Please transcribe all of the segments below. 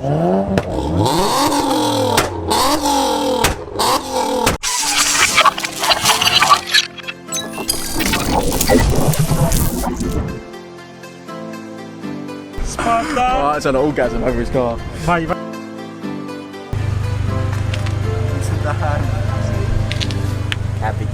Oh, that's an orgasm over his car. Cabbage.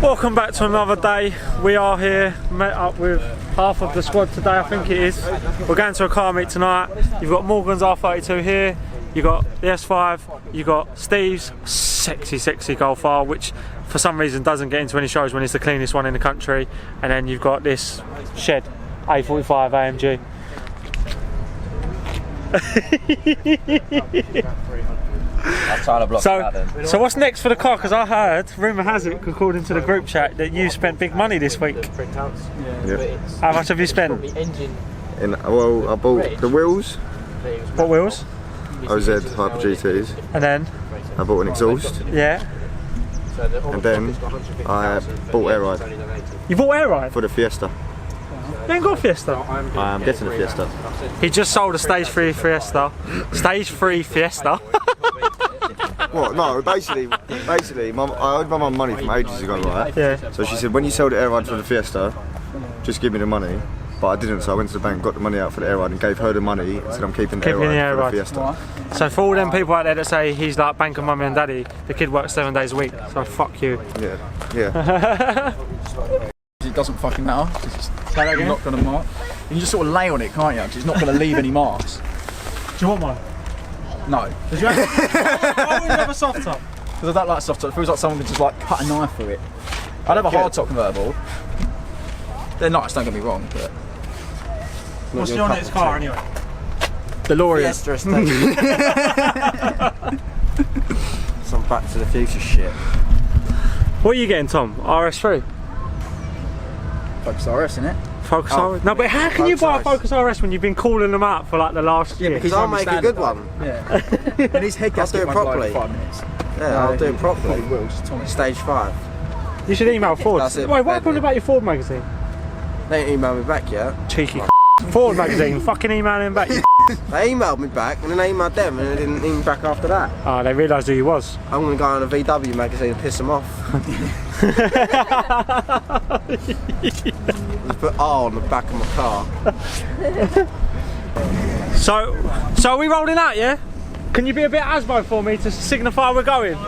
Welcome back to another day. We are here, met up with half of the squad today, I think it is. We're going to a car meet tonight. You've got Morgan's R32 here, you've got the S5, you've got Steve's sexy Golf R, which for some reason doesn't get into any shows when it's the cleanest one in the country, and then you've got this shed A45 AMG. So what's next for the car? Because I heard, rumour has it, according to the group chat, that you spent big money this week. Yeah. How much have you spent? Well, I bought the wheels. What wheels? OZ Hyper GTs. And then? I bought an exhaust. Yeah. And then I bought air ride. You bought air ride? For the Fiesta. You ain't got a Fiesta? I am getting a Fiesta. He just sold a Stage 3 Fiesta. Stage 3 Fiesta? What? No, basically, I owed my mum money from ages ago, right? Yeah. So she said, when you sell the air ride for the Fiesta, just give me the money. But I didn't, so I went to the bank, got the money out for the air ride and gave her the money and said I'm keeping the air ride for the Fiesta. So for all them people out there that say he's like bank of mummy and daddy, the kid works 7 days a week, so fuck you. Yeah. It doesn't fucking matter, because it's not going to mark. You can just sort of lay on it, can't you? Because it's not going to leave any marks. Do you want one? No. Why would you have a soft top? Because I don't like soft top. It feels like someone could just like cut a knife through it. I'd have a hard top convertible. They're nice, don't get me wrong, but... What's your next car anyway? DeLorean. Some Back to the Future shit. What are you getting, Tom? RS3? Focus RS, innit? Focus RS? No, but how can you buy a Focus RS when you've been calling them out for like the last year? Because I'll make a good one. Yeah. And his head gasket won't blow in 5 minutes. Yeah, I'll do it properly. Stage 5. You should email Ford. That's it. Wait, what happened about your Ford magazine? They ain't emailed me back yet. Cheeky Ford magazine, fucking emailing him back. They emailed me back and then I emailed them and they didn't email me back after that. Oh, they realised who you was. I'm going to go on a VW magazine and piss them off. Just put R on the back of my car. So are we rolling out, yeah? Can you be a bit Asbo for me to signify we're going?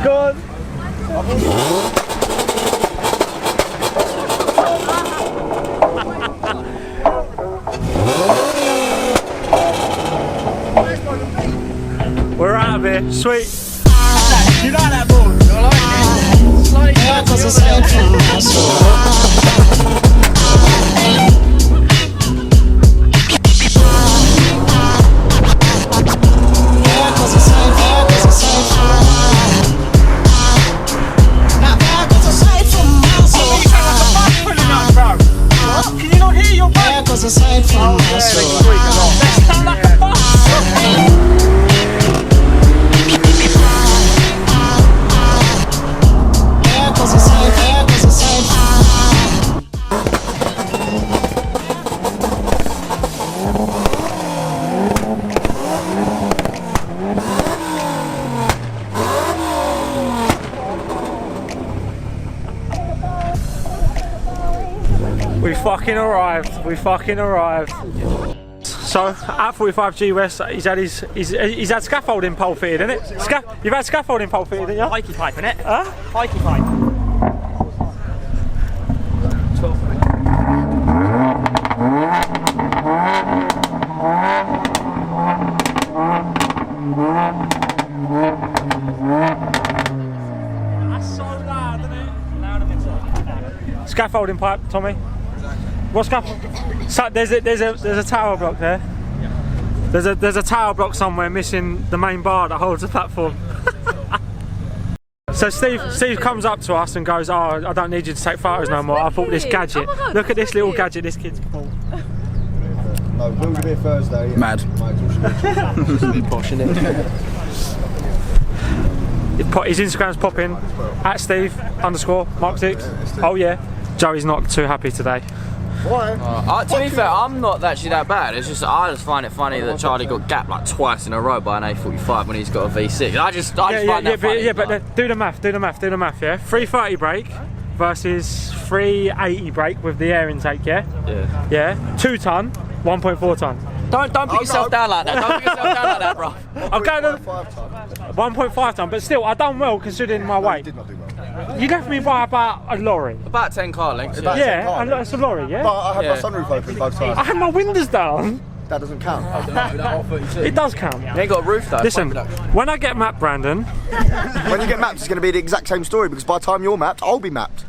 Go on. We're out of here, sweet. You like that ball? I like it. Slightly can you not hear your bike? Sound like a bus. We fucking arrived. So at 45G West, he's had scaffolding pole fitted, innit? You've had scaffolding pole fitted, didn't you? Pikey pipe, innit? Huh? Pikey pipe. That's so loud, isn't it? Loud a bit. Scaffolding pipe, Tommy. What scaffold? So there's a tower block there. There's a tower block somewhere missing the main bar that holds the platform. So Steve comes up to us and goes, "Oh, I don't need you to take photos no more. I bought this gadget. Look at this little gadget this kid's bought." No, we'll be here Thursday. Mad. It's a bit posh, isn't it? His Instagram's popping at Steve_Mark6. Oh yeah. Joey's not too happy today. Why? To be fair, I'm not actually that bad. It's just I just find it funny that Charlie got gapped like twice in a row by an A45 when he's got a V6. I just find that funny. But do the math, yeah? 330 brake versus 380 brake with the air intake, yeah? Yeah. 2 ton, 1.4 ton. Don't put yourself down like that. Don't put yourself down like that, bro. I'm going to 1.5 ton, but still, I done well considering my weight. Did not do well. You left me by about a lorry. About 10 car lengths. Yeah, it's a lorry, yeah? But I had my sunroof open both times. I had my windows down. That doesn't count. It does count. You ain't got a roof though. Listen, when I get mapped, Brandon. When you get mapped, it's going to be the exact same story because by the time you're mapped, I'll be mapped.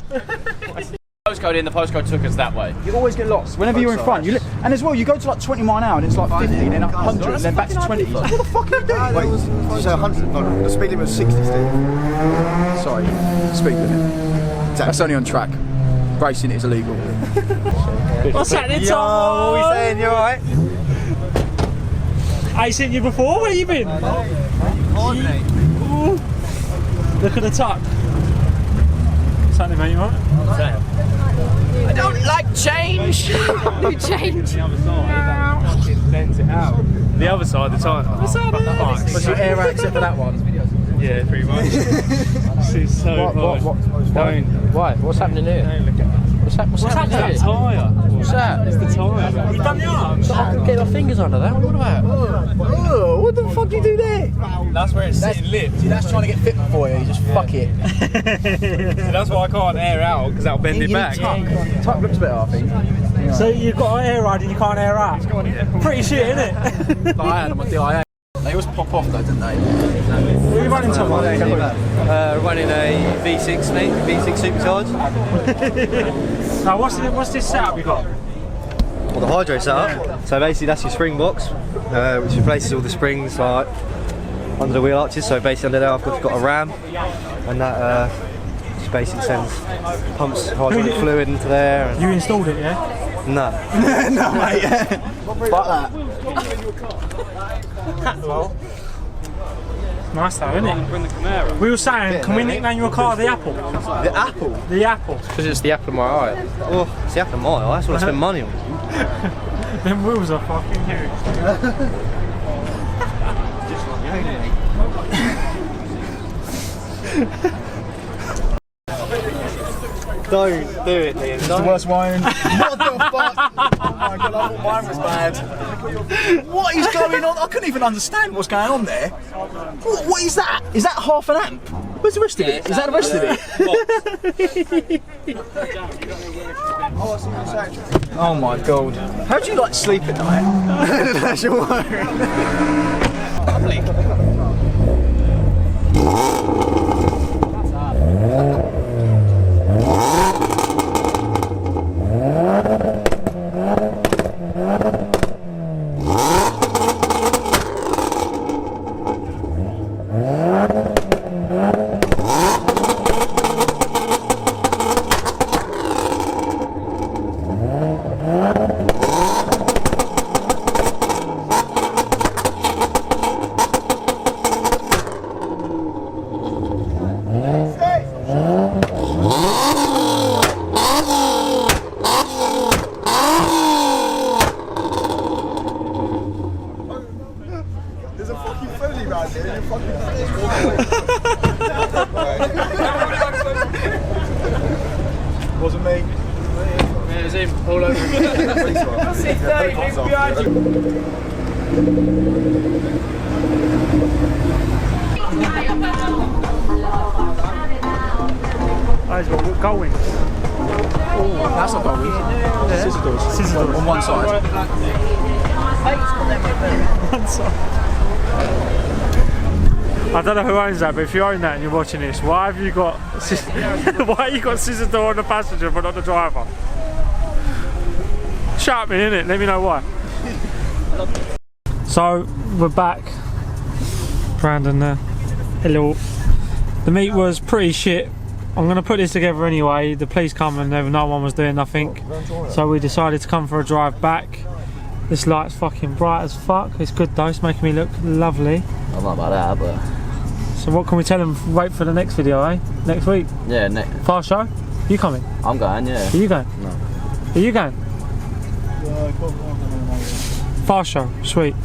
Postcode in, the postcode took us that way. You always get lost whenever you're in front. And as well, you go to like 20 mile an hour and it's like 50, then 100, and then back to 20. What the fuck are you doing? Wait, did you say 100? No, the speed limit was 60, Steve. Sorry, speed limit. That's only on track. Racing is illegal. What's happening, Tom? What are we saying? You alright? I ain't seen you before. Where you been? Look at the tuck. What's happening, mate? You alright? I don't like change. New change. The other side, the tire. What's happening? Was your air out except for that one? Yeah, pretty much. This is so Why? What's happening here? What's happening here? Tyre. What's that? It's the tyre. You done the arms? I can get my fingers under that. What about? Oh, what the fuck do you do there? That's where it's sitting lit. See, that's trying to get fit for you. You just fuck it. That's why I can't air out because that'll bend it back. Tuck looks better, I think. So you've got an air ride and you can't air out. Pretty shit, isn't it? Like I had on my DIA. They always pop off though, didn't they? What are you running to? Running a V6, mate. V6 supercharged. Now what's this setup you got? Well, the hydro setup. So basically that's your spring box, which replaces all the springs like under the wheel arches. So basically under there I've got a ram, and that just basically pumps hydraulic fluid into there. And You installed it, yeah? no. No, mate. Fuck that. Nice though, isn't it? We were saying, can we nickname your car the Apple? The Apple? The Apple. Because it's the apple of my eye. Oh, it's the Apple of my eye. That's what I spend money on. Them wheels are fucking huge. Don't do it, Liam. It's the worst wine. What the fuck? Oh my god, I thought mine was bad. What is going on? I couldn't even understand what's going on there. What is that? Is that half an amp? Where's the rest of it? Is that the rest of it? Oh my god. How do you like sleep at night? That's your worry. There's a fucking phony around here. You're fucking wasn't me. Yeah, it's him. All over. Guys, we're going. That's not going. Scissor doors. Scissor doors. On one side. One side. I don't know who owns that, but if you own that and you're watching this, why have you got scissor door on the passenger but not the driver? Shout me, innit? Let me know why. So we're back. Brandon there. Hello. The meet was pretty shit. I'm going to put this together anyway. The police come and no one was doing nothing. So we decided to come for a drive back. This light's fucking bright as fuck. It's good though, it's making me look lovely. I don't know about that, but... So what can we tell them? Wait for the next video, eh? Next week? Yeah, Fast show? You coming? I'm going, yeah. Are you going? No. Are you going? Fast show, sweet.